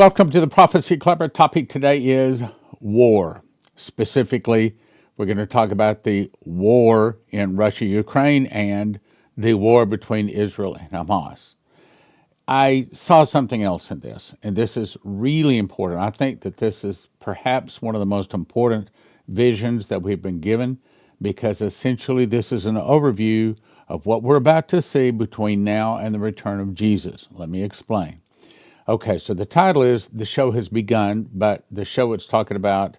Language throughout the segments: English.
Welcome to the Prophecy Club. Our topic today is war. Specifically, we're going to talk about the war in Russia, Ukraine, and the war between Israel and Hamas. I saw something else in this, and this is really important. I think that this is perhaps one of the most important visions that we've been given because essentially this is an overview of what we're about to see between now and the return of Jesus. Let me explain. Okay, so the title is The Show Has Begun, but the show it's talking about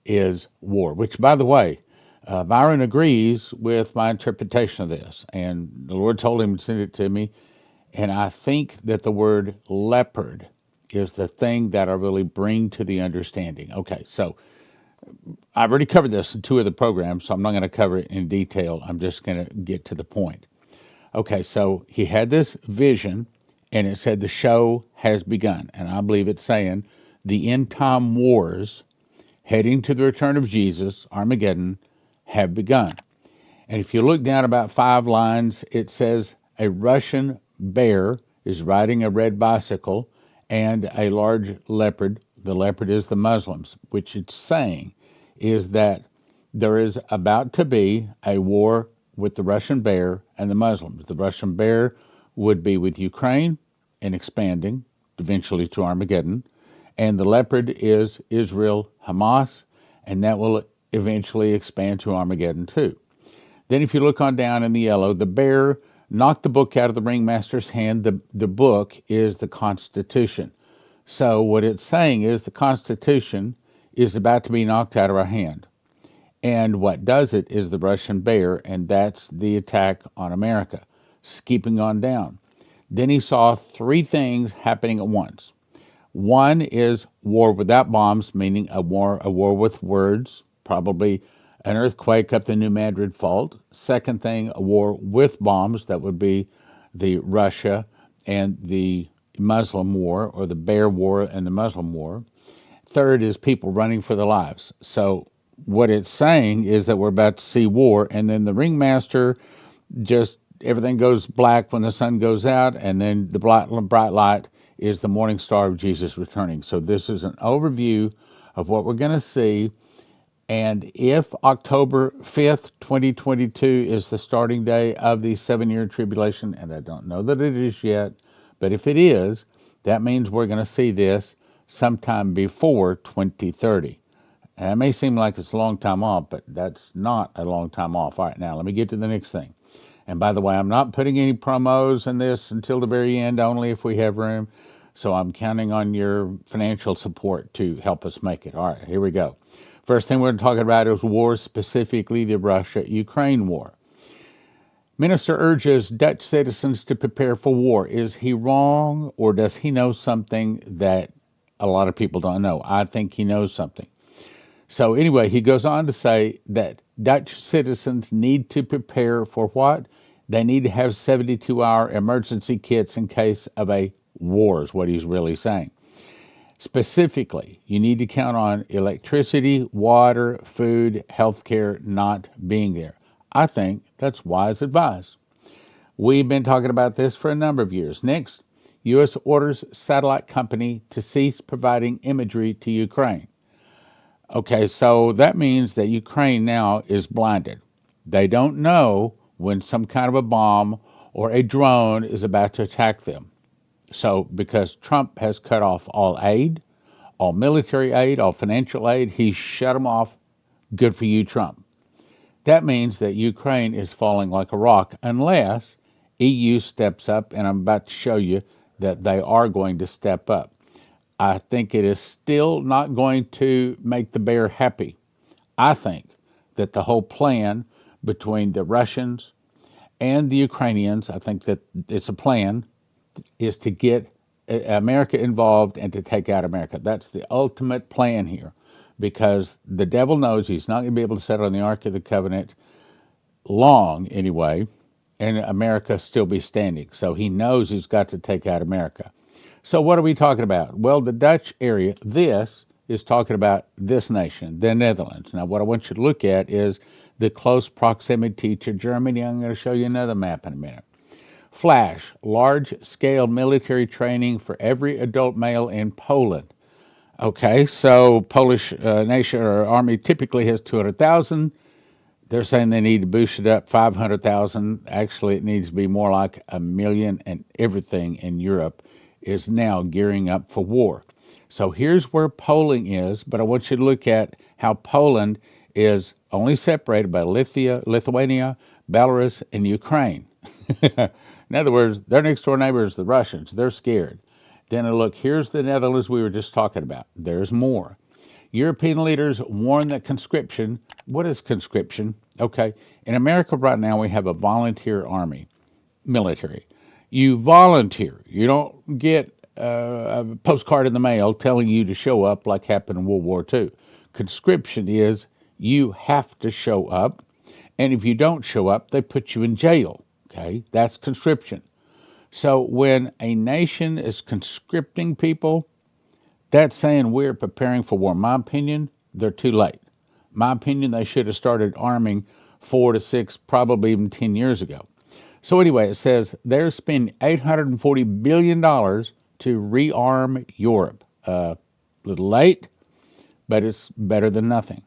is war, which, by the way, Byron agrees with my interpretation of this, and the Lord told him to send it to me. And I think that the word leopard is the thing that I really bring to the understanding. Okay, so I've already covered this in two of the programs, so I'm not going to cover it in detail. I'm just going to get to the point. Okay, so he had this vision, and it said the show has begun. And I believe it's saying the end time wars heading to the return of Jesus, Armageddon, have begun. And if you look down about 5 lines, it says a Russian bear is riding a red bicycle and a large leopard. The leopard is the Muslims, which it's saying is that there is about to be a war with the Russian bear and the Muslims. The Russian bear would be with Ukraine and expanding eventually to Armageddon. And the leopard is Israel, Hamas, and that will eventually expand to Armageddon too. Then if you look on down in the yellow, the bear knocked the book out of the ringmaster's hand. The book is the Constitution. So what it's saying is the Constitution is about to be knocked out of our hand. And what does it is the Russian bear, and that's the attack on America. Keeping on down. Then he saw 3 things happening at once. One is war without bombs, meaning a war with words, probably an earthquake up the New Madrid Fault. Second thing, a war with bombs, that would be the Russia and the Muslim war, or the Bear War and the Muslim war. Third is people running for their lives. So what it's saying is that we're about to see war, and then the ringmaster just, everything goes black when the sun goes out, and then the bright light is the morning star of Jesus returning. So this is an overview of what we're going to see. And if October 5th, 2022 is the starting day of the 7-year tribulation, and I don't know that it is yet, but if it is, that means we're going to see this sometime before 2030. And it may seem like it's a long time off, but that's not a long time off. All right, now let me get to the next thing. And by the way, I'm not putting any promos in this until the very end, only if we have room. So I'm counting on your financial support to help us make it. All right, here we go. First thing we're talking about is war, specifically the Russia-Ukraine war. Minister urges Dutch citizens to prepare for war. Is he wrong, or does he know something that a lot of people don't know? I think he knows something. So anyway, he goes on to say that Dutch citizens need to prepare for what? They need to have 72-hour emergency kits in case of a war, is what he's really saying. Specifically, you need to count on electricity, water, food, healthcare not being there. I think that's wise advice. We've been talking about this for a number of years. Next, U.S. orders satellite company to cease providing imagery to Ukraine. Okay, so that means that Ukraine now is blinded. They don't know when some kind of a bomb or a drone is about to attack them. So because Trump has cut off all aid, all military aid, all financial aid, he shut them off. Good for you, Trump. That means that Ukraine is falling like a rock unless EU steps up, and I'm about to show you that they are going to step up. I think it is still not going to make the bear happy. I think that the whole plan between the Russians and the Ukrainians, I think that it's a plan, is to get America involved and to take out America. That's the ultimate plan here, because the devil knows he's not going to be able to sit on the Ark of the Covenant long anyway, and America still be standing. So he knows he's got to take out America. So what are we talking about? Well, the Dutch area, this is talking about this nation, the Netherlands. Now, what I want you to look at is the close proximity to Germany. I'm going to show you another map in a minute. Flash, large-scale military training for every adult male in Poland. Okay, so Polish nation or army typically has 200,000. They're saying they need to boost it up 500,000. Actually, it needs to be more like 1,000,000, and everything in Europe is now gearing up for war. So here's where Poland is, but I want you to look at how Poland is only separated by Lithuania, Belarus, and Ukraine. In other words, their next door neighbors, the Russians, they're scared. Then look, here's the Netherlands we were just talking about. There's more. European leaders warn that conscription, what is conscription? Okay, in America right now we have a volunteer army, military. You volunteer. You don't get a postcard in the mail telling you to show up like happened in World War II. Conscription is you have to show up, and if you don't show up, they put you in jail. Okay, that's conscription. So when a nation is conscripting people, that's saying we're preparing for war. In my opinion, they're too late. In my opinion, they should have started arming 4 to 6, probably even 10 years ago. So anyway, it says they're spending $840 billion to rearm Europe. A little late, but it's better than nothing.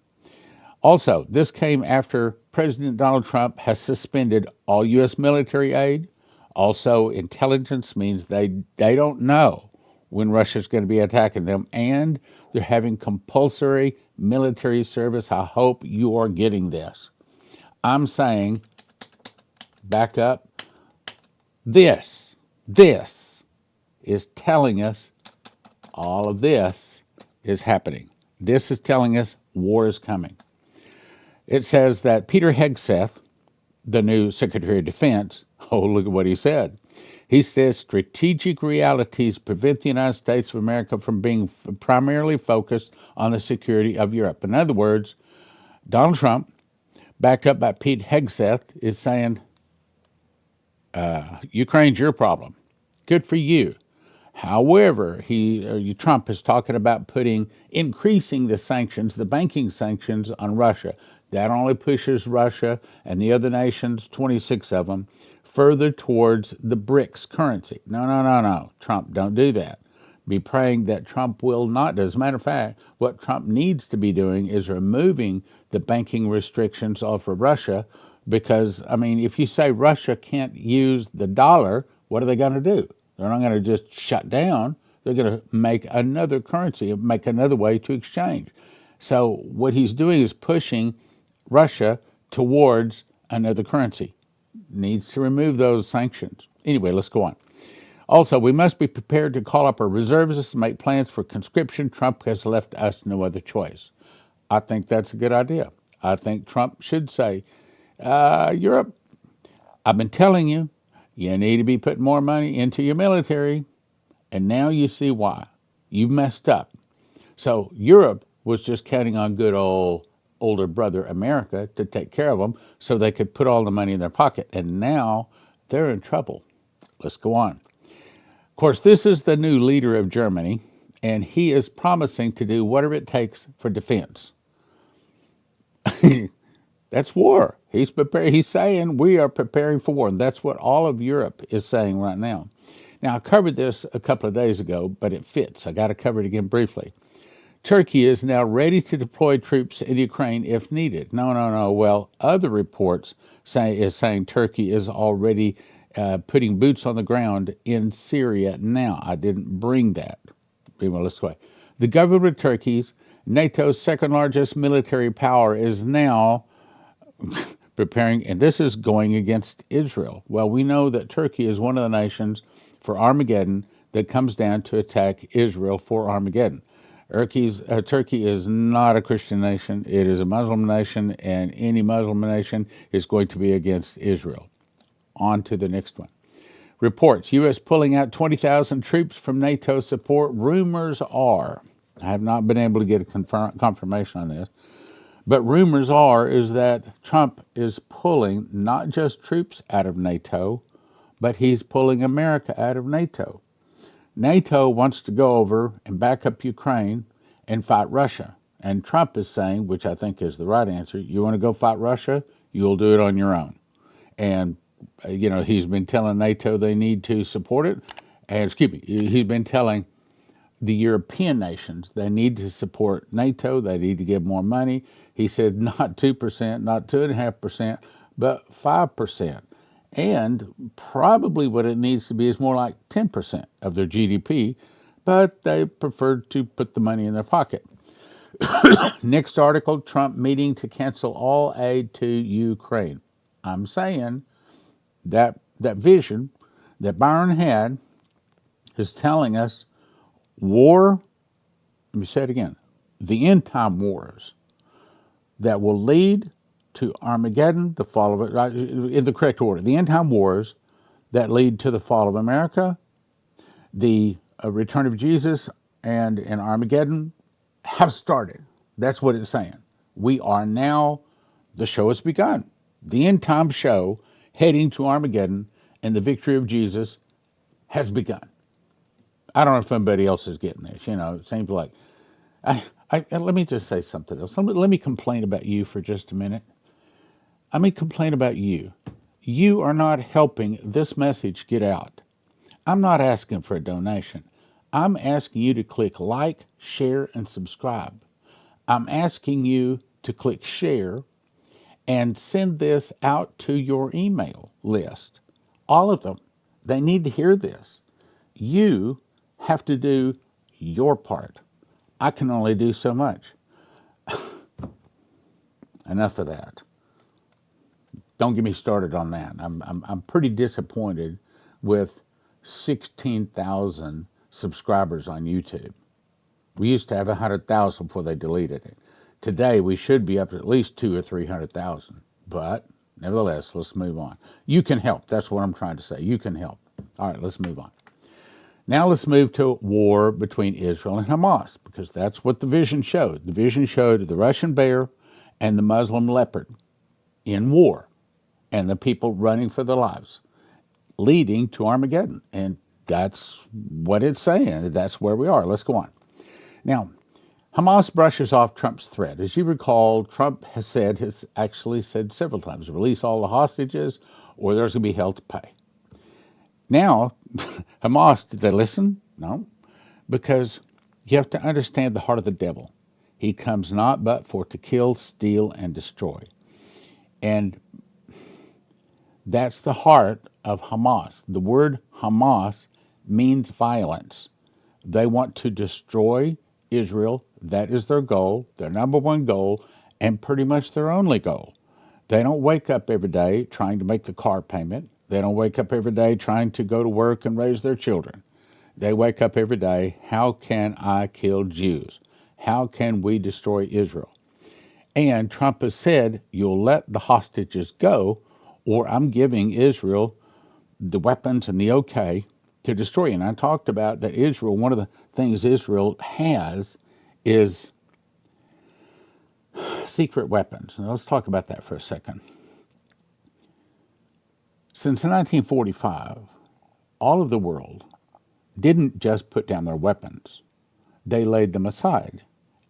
Also, this came after President Donald Trump has suspended all U.S. military aid. Also, intelligence means they don't know when Russia's going to be attacking them, and they're having compulsory military service. I hope you are getting this. I'm saying, back up, this is telling us all of this is happening. This is telling us war is coming. It says that Peter Hegseth, the new Secretary of Defense, oh, look at what he said. He says strategic realities prevent the United States of America from being primarily focused on the security of Europe. In other words, Donald Trump, backed up by Pete Hegseth, is saying, Ukraine's your problem. Good for you. However, Trump is talking about increasing the sanctions, the banking sanctions on Russia. That only pushes Russia and the other nations, 26 of them, further towards the BRICS currency. No. Trump, don't do that. Be praying that Trump will not. As a matter of fact, what Trump needs to be doing is removing the banking restrictions off of Russia because, I mean, if you say Russia can't use the dollar, what are they going to do? They're not going to just shut down. They're going to make another currency, make another way to exchange. So what he's doing is pushing Russia towards another currency. Needs to remove those sanctions. Anyway, let's go on. Also, we must be prepared to call up our reservists and make plans for conscription. Trump has left us no other choice. I think that's a good idea. I think Trump should say, Europe, I've been telling you, you need to be putting more money into your military, and now you see why. You messed up. So Europe was just counting on good old older brother America to take care of them so they could put all the money in their pocket, and now they're in trouble. Let's go on. Of course, this is the new leader of Germany, and he is promising to do whatever it takes for defense. That's war. He's prepared. He's saying we are preparing for war, and that's what all of Europe is saying right now. Now, I covered this a couple of days ago, but it fits. I got to cover it again briefly. Turkey is now ready to deploy troops in Ukraine if needed. No. Well, other reports saying Turkey is already putting boots on the ground in Syria now. I didn't bring that. Well, let's go. The government of Turkey's NATO's second largest military power is now preparing, and this is going against Israel. Well, we know that Turkey is one of the nations for Armageddon that comes down to attack Israel for Armageddon. Turkey is not a Christian nation. It is a Muslim nation, and any Muslim nation is going to be against Israel. On to the next one. Reports, U.S. pulling out 20,000 troops from NATO support. Rumors are, I have not been able to get a confirmation on this, but rumors is that Trump is pulling not just troops out of NATO, but he's pulling America out of NATO. NATO wants to go over and back up Ukraine and fight Russia. And Trump is saying, which I think is the right answer, you want to go fight Russia, you'll do it on your own. And He's been telling NATO they need to support it. And excuse me, he's been telling the European nations they need to support NATO. They need to give more money. He said not 2%, not 2.5%, but 5%. And probably what it needs to be is more like 10% of their GDP, but they preferred to put the money in their pocket. Next article, Trump meeting to cancel all aid to Ukraine. I'm saying that vision that Byron had is telling us war, let me say it again, the end time wars that will lead to Armageddon, the fall of it, right, in the correct order. The end time wars that lead to the fall of America, the return of Jesus, and Armageddon have started. That's what it's saying. We are now, the show has begun. The end time show heading to Armageddon and the victory of Jesus has begun. I don't know if anybody else is getting this. It seems like, let me just say something else. Let me complain about you for just a minute. Let me complain about you. You are not helping this message get out. I'm not asking for a donation. I'm asking you to click like, share, and subscribe. I'm asking you to click share and send this out to your email list. All of them. They need to hear this. You have to do your part. I can only do so much. Enough of that. Don't get me started on that. I'm pretty disappointed with 16,000 subscribers on YouTube. We used to have 100,000 before they deleted it. Today we should be up to at least 200,000 or 300,000. But nevertheless, let's move on. You can help. That's what I'm trying to say. You can help. All right, let's move on. Now let's move to war between Israel and Hamas, because that's what the vision showed. The vision showed the Russian bear and the Muslim leopard in war, and the people running for their lives, leading to Armageddon. And that's what it's saying. That's where we are. Let's go on. Now, Hamas brushes off Trump's threat. As you recall, Trump has actually said several times, release all the hostages or there's going to be hell to pay. Now, Hamas, did they listen? No, because you have to understand the heart of the devil. He comes not but for to kill, steal, and destroy. And that's the heart of Hamas. The word Hamas means violence. They want to destroy Israel. That is their goal, their number one goal, and pretty much their only goal. They don't wake up every day trying to make the car payment. They don't wake up every day trying to go to work and raise their children. They wake up every day, how can I kill Jews? How can we destroy Israel? And Trump has said, you'll let the hostages go, or I'm giving Israel the weapons and the okay to destroy. And I talked about that Israel, one of the things Israel has is secret weapons. And let's talk about that for a second. Since 1945, all of the world didn't just put down their weapons. They laid them aside.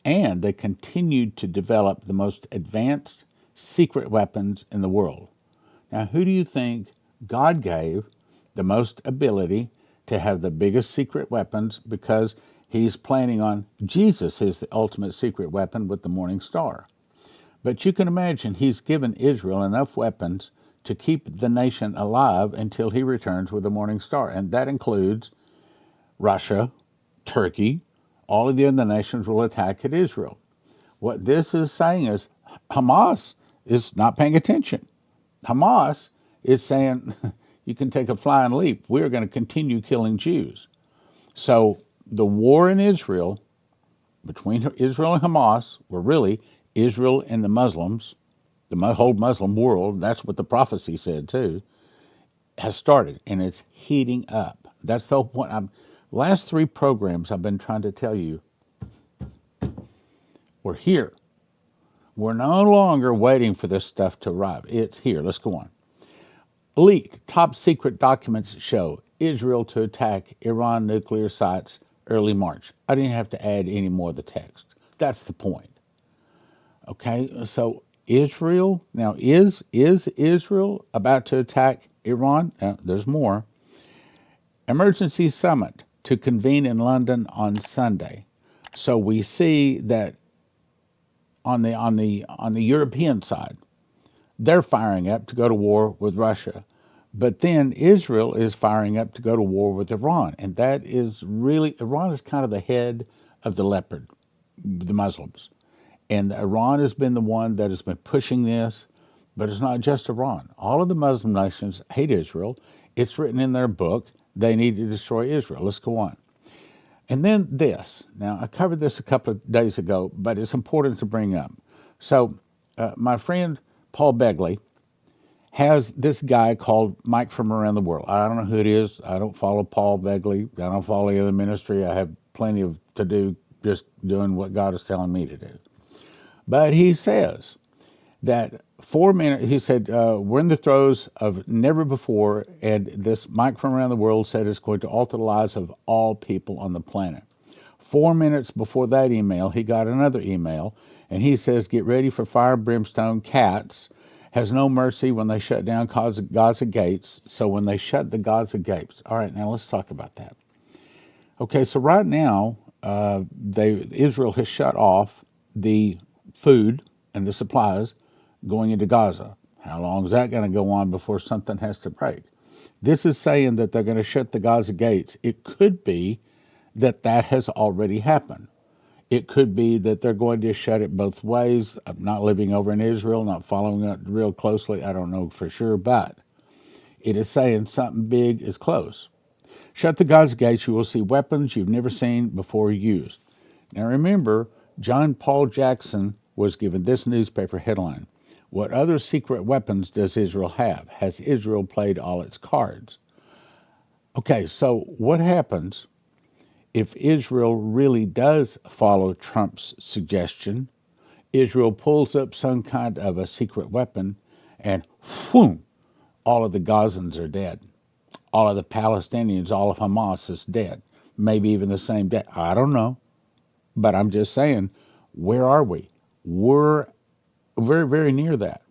And they continued to develop the most advanced secret weapons in the world. Now, who do you think God gave the most ability to have the biggest secret weapons? Because he's planning on, Jesus is the ultimate secret weapon with the morning star. But you can imagine he's given Israel enough weapons to keep the nation alive until he returns with the morning star. And that includes Russia, Turkey, all of the other nations will attack at Israel. What this is saying is Hamas is not paying attention. Hamas is saying, you can take a flying leap. We're going to continue killing Jews. So the war in Israel, between Israel and Hamas, were really Israel and the Muslims, the whole Muslim world, that's what the prophecy said too, has started, and it's heating up. That's the whole point. Last three programs I've been trying to tell you, we're here. We're no longer waiting for this stuff to arrive. It's here. Let's go on. Leaked top secret documents show Israel to attack Iran nuclear sites early March. I didn't have to add any more of the text. That's the point. Okay, so Israel, now is Israel about to attack Iran? There's more. Emergency summit to convene in London on Sunday. So we see that on the European side, they're firing up to go to war with Russia. But then Israel is firing up to go to war with Iran. And that is really, Iran is kind of the head of the leopard, the Muslims. And Iran has been the one that has been pushing this, but it's not just Iran. All of the Muslim nations hate Israel. It's written in their book. They need to destroy Israel. Let's go on. And then this. Now, I covered this a couple of days ago, but it's important to bring up. So, my friend Paul Begley has this guy called Mike from Around the World. I don't know who it is. I don't follow Paul Begley. I don't follow the other ministry. I have plenty of to do just doing what God is telling me to do. But he says that 4 minutes, he said, we're in the throes of never before, and this Mike from Around the World said it's going to alter the lives of all people on the planet. 4 minutes before that email, he got another email, and he says, get ready for fire, brimstone, cats, has no mercy when they shut down Gaza gates. So when they shut the Gaza gates, all right, now let's talk about that. Okay, so right now, Israel has shut off the food and the supplies going into Gaza. How long is that going to go on before something has to break? This is saying that they're going to shut the Gaza gates. It could be that that has already happened. It could be that they're going to shut it both ways. I'm not living over in Israel, not following it real closely. I don't know for sure, but it is saying something big is close. Shut the Gaza gates, you will see weapons you've never seen before used. Now remember, John Paul Jackson was given this newspaper headline. What other secret weapons does Israel have? Has Israel played all its cards? Okay, so what happens if Israel really does follow Trump's suggestion? Israel pulls up some kind of a secret weapon and boom, all of the Gazans are dead. All of the Palestinians, all of Hamas is dead. Maybe even the same day. I don't know. But I'm just saying, where are we? We're very, very near that.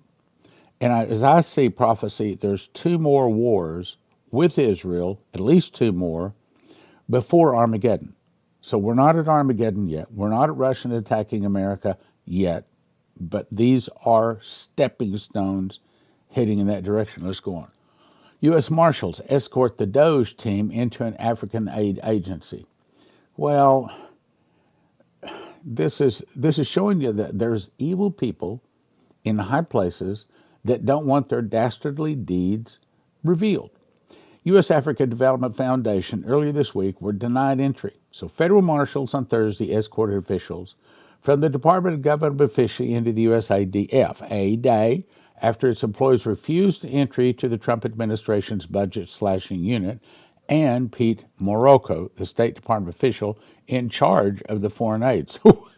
And as I see prophecy, there's 2 more wars with Israel, at least 2 more, before Armageddon. So we're not at Armageddon yet. We're not at Russia attacking America yet. But these are stepping stones heading in that direction. Let's go on. U.S. Marshals escort the Doge team into an African aid agency. Well, this is showing you that there's evil people in high places that don't want their dastardly deeds revealed. U.S. Africa Development Foundation earlier this week were denied entry. So federal marshals on Thursday escorted officials from the Department of Government Efficiency into the USAIDF a day after its employees refused entry to the Trump administration's budget-slashing unit, and Pete Morocco, the State Department official in charge of the foreign aid. So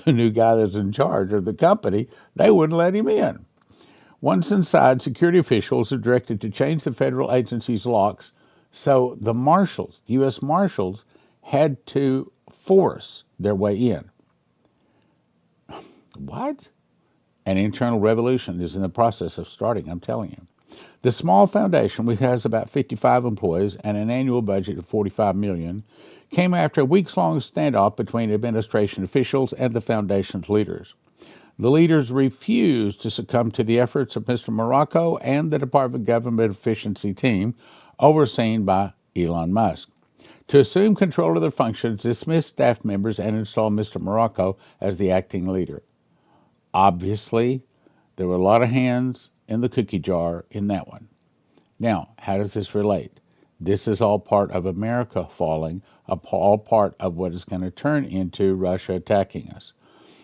the new guy that's in charge of the company, they wouldn't let him in. Once inside, security officials are directed to change the federal agency's locks, so the marshals, the U.S. Marshals, had to force their way in. What? An internal revolution is in the process of starting, I'm telling you. The small foundation, which has about 55 employees and an annual budget of $45 million, came after a weeks-long standoff between administration officials and the foundation's leaders. The leaders refused to succumb to the efforts of Mr. Morocco and the Department of Government Efficiency team, overseen by Elon Musk, to assume control of their functions, dismiss staff members, and install Mr. Morocco as the acting leader. Obviously, there were a lot of hands in the cookie jar in that one. Now, how does this relate? This is all part of America falling, all part of what is going to turn into Russia attacking us.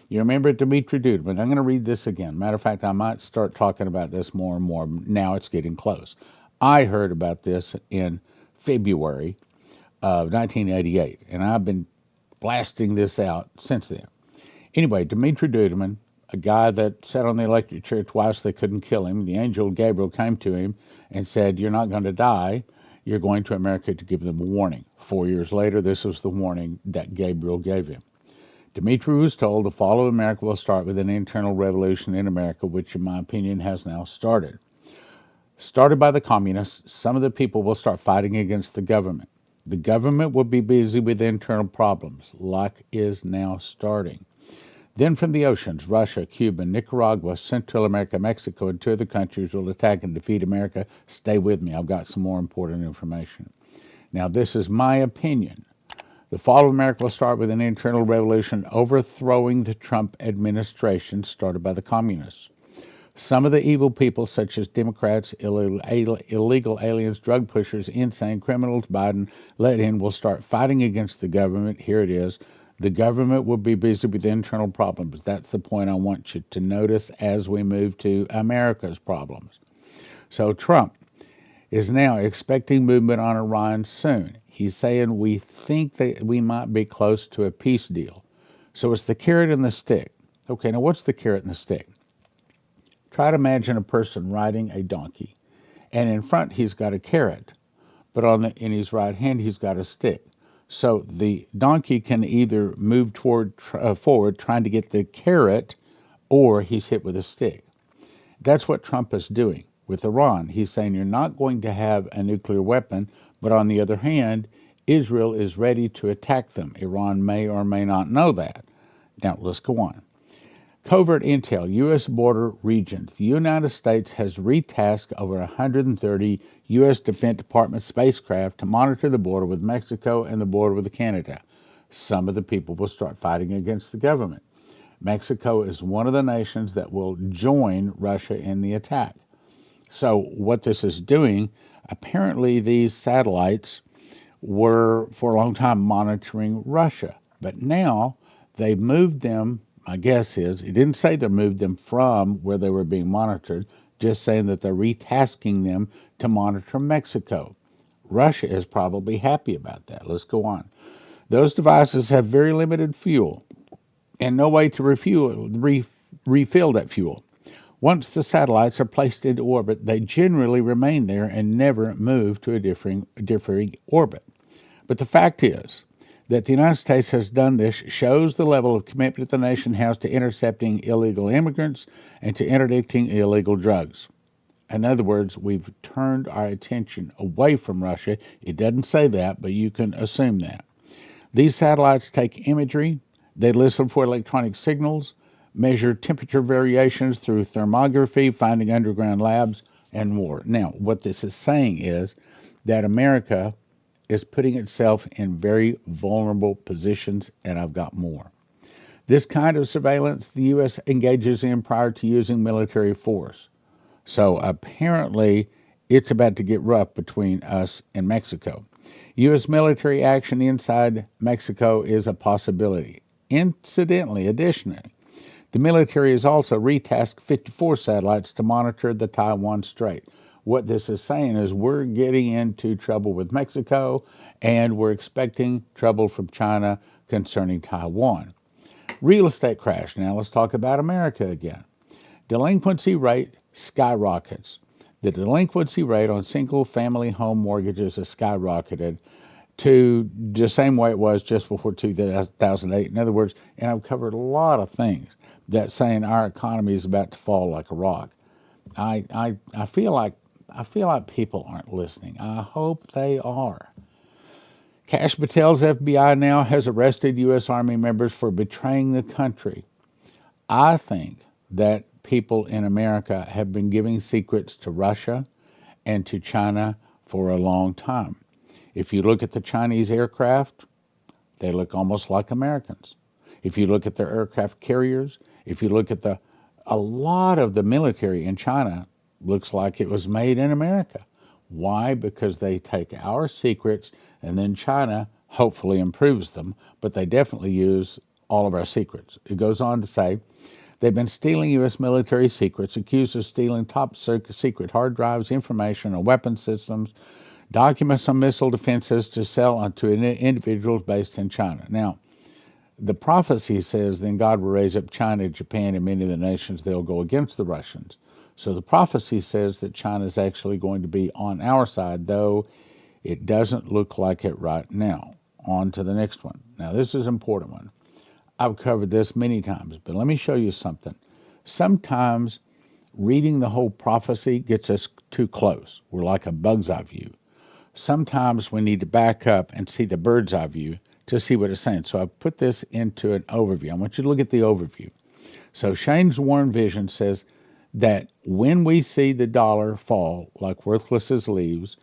You remember Dmitry Duduman. I'm going to read this again. Matter of fact, I might start talking about this more and more. Now it's getting close. I heard about this in February of 1988, and I've been blasting this out since then. Anyway, Dmitry Duduman, a guy that sat on the electric chair twice, they couldn't kill him. The angel Gabriel came to him and said, you're not going to die. You're going to America to give them a warning. 4 years later, this was the warning that Gabriel gave him. Dmitry was told the fall of America will start with an internal revolution in America, which, in my opinion, has now started. Started by the communists, some of the people will start fighting against the government. The government will be busy with internal problems, like is now starting. Then from the oceans, Russia, Cuba, Nicaragua, Central America, Mexico, and two other countries will attack and defeat America. Stay with me. I've got some more important information. Now, this is my opinion. The fall of America will start with an internal revolution overthrowing the Trump administration started by the communists. Some of the evil people, such as Democrats, illegal aliens, drug pushers, insane criminals Biden let in, will start fighting against the government. Here it is. The government will be busy with internal problems. That's the point I want you to notice as we move to America's problems. So Trump is now expecting movement on Iran soon. He's saying we think that we might be close to a peace deal. So it's the carrot and the stick. Okay, now what's the carrot and the stick? Try to imagine a person riding a donkey, and in front he's got a carrot, but in his right hand he's got a stick. So the donkey can either move forward trying to get the carrot, or he's hit with a stick. That's what Trump is doing with Iran. He's saying you're not going to have a nuclear weapon, but on the other hand, Israel is ready to attack them. Iran may or may not know that. Now, let's go on. Covert intel, U.S. border regions. The United States has retasked over 130 U.S. Defense Department spacecraft to monitor the border with Mexico and the border with Canada. Some of the people will start fighting against the government. Mexico is one of the nations that will join Russia in the attack. So what this is doing, apparently these satellites were for a long time monitoring Russia, but now they've moved them. My guess is, it didn't say they moved them from where they were being monitored, just saying that they're retasking them to monitor Mexico. Russia is probably happy about that. Let's go on. Those devices have very limited fuel and no way to refill that fuel. Once the satellites are placed into orbit, they generally remain there and never move to a differing orbit. But the fact is that the United States has done this shows the level of commitment the nation has to intercepting illegal immigrants and to interdicting illegal drugs. In other words, we've turned our attention away from Russia. It doesn't say that, but you can assume that. These satellites take imagery, they listen for electronic signals, measure temperature variations through thermography, finding underground labs, and more. Now, what this is saying is that America is putting itself in very vulnerable positions, and I've got more. This kind of surveillance the U.S. engages in prior to using military force. So apparently it's about to get rough between us and Mexico. U.S. military action inside Mexico is a possibility. Additionally, the military has also retasked 54 satellites to monitor the Taiwan Strait. What this is saying is we're getting into trouble with Mexico, and we're expecting trouble from China concerning Taiwan. Real estate crash. Now let's talk about America again. Delinquency rate skyrockets. The delinquency rate on single-family home mortgages has skyrocketed to the same way it was just before 2008. In other words, and I've covered a lot of things that saying our economy is about to fall like a rock. I feel like people aren't listening. I hope they are. Kash Patel's FBI now has arrested U.S. Army members for betraying the country. I think that people in America have been giving secrets to Russia and to China for a long time. If you look at the Chinese aircraft, they look almost like Americans. If you look at their aircraft carriers, if you look at a lot of the military in China looks like it was made in America. Why? Because they take our secrets and then China hopefully improves them, but they definitely use all of our secrets. It goes on to say, they've been stealing U.S. military secrets, accused of stealing top secret hard drives, information on weapon systems, documents on missile defenses to sell onto individuals based in China. Now, the prophecy says then God will raise up China, Japan, and many of the nations. They'll go against the Russians. So the prophecy says that China is actually going to be on our side, though it doesn't look like it right now. On to the next one. Now, this is an important one. I've covered this many times, but let me show you something. Sometimes reading the whole prophecy gets us too close. We're like a bug's eye view. Sometimes we need to back up and see the bird's eye view to see what it's saying. So I've put this into an overview. I want you to look at the overview. So Shane's Warren Vision says that when we see the dollar fall like worthless as leaves,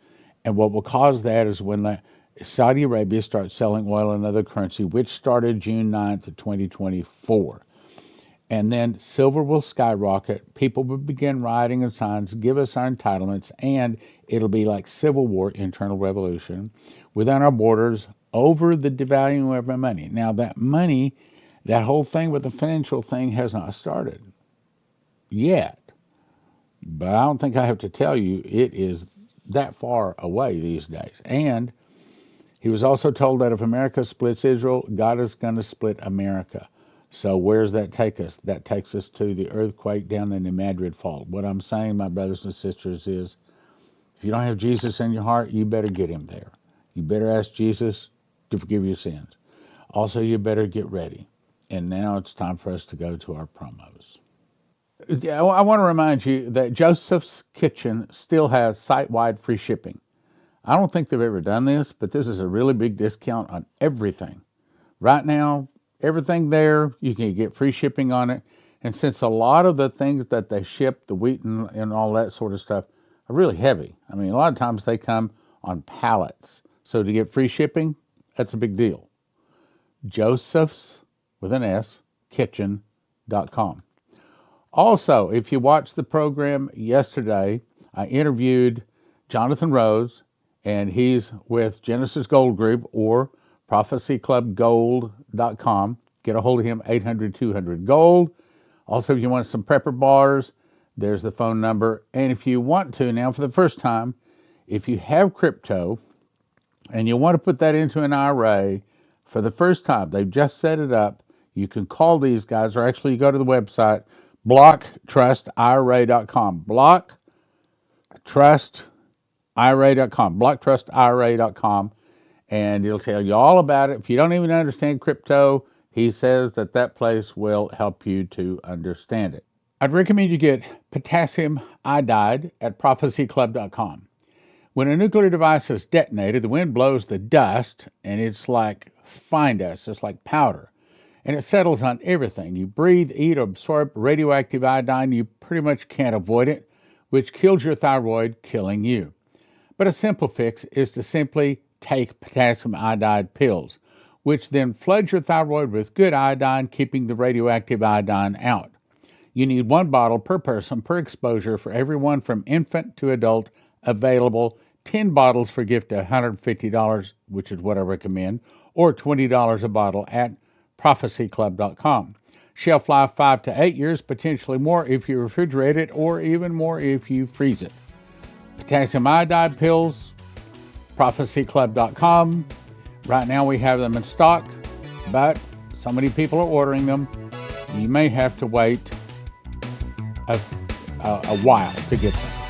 and what will cause that is when Saudi Arabia starts selling oil and other currency, which started June 9th of 2024. And then silver will skyrocket. People will begin rioting and signs, give us our entitlements, and it'll be like civil war, internal revolution, within our borders over the devaluing of our money. Now, that money, that whole thing with the financial thing has not started yet. But I don't think I have to tell you it is that far away these days. And he was also told that if America splits Israel, God is going to split America. So where does that take us? That takes us to the earthquake down in the Madrid Fault. What I'm saying, my brothers and sisters, is if you don't have Jesus in your heart, you better get him there. You better ask Jesus to forgive your sins. Also, you better get ready. And now it's time for us to go to our promos. I want to remind you that Joseph's Kitchen still has site-wide free shipping. I don't think they've ever done this, but this is a really big discount on everything. Right now, everything there, you can get free shipping on it. And since a lot of the things that they ship, the wheat and all that sort of stuff, are really heavy. I mean, a lot of times they come on pallets. So to get free shipping, that's a big deal. Joseph's, with an S, kitchen.com. Also, if you watched the program yesterday, I interviewed Jonathan Rose, and he's with Genesis Gold Group or prophecyclubgold.com. Get a hold of him, 800-200-GOLD. Also, if you want some prepper bars, there's the phone number. And if you want to, now for the first time, if you have crypto and you want to put that into an IRA, for the first time, they've just set it up, you can call these guys, or actually you go to the website, blocktrustira.com. Blocktrustira.com, and it'll tell you all about it. If you don't even understand crypto, he says that place will help you to understand it. I'd recommend you get Potassium Iodide at prophecyclub.com. When a nuclear device is detonated, the wind blows the dust, and it's like fine dust, it's like powder. And it settles on everything. You breathe, eat, or absorb radioactive iodine, you pretty much can't avoid it, which kills your thyroid, killing you. But a simple fix is to simply take potassium iodide pills, which then flood your thyroid with good iodine, keeping the radioactive iodine out. You need 1 bottle per person per exposure for everyone from infant to adult, available 10 bottles for a gift of $150, which is what I recommend, or $20 a bottle at prophecyclub.com. Shelf life 5 to 8 years, potentially more if you refrigerate it, or even more if you freeze it. Potassium iodide pills, prophecyclub.com. Right now we have them in stock, but so many people are ordering them, you may have to wait a while to get them.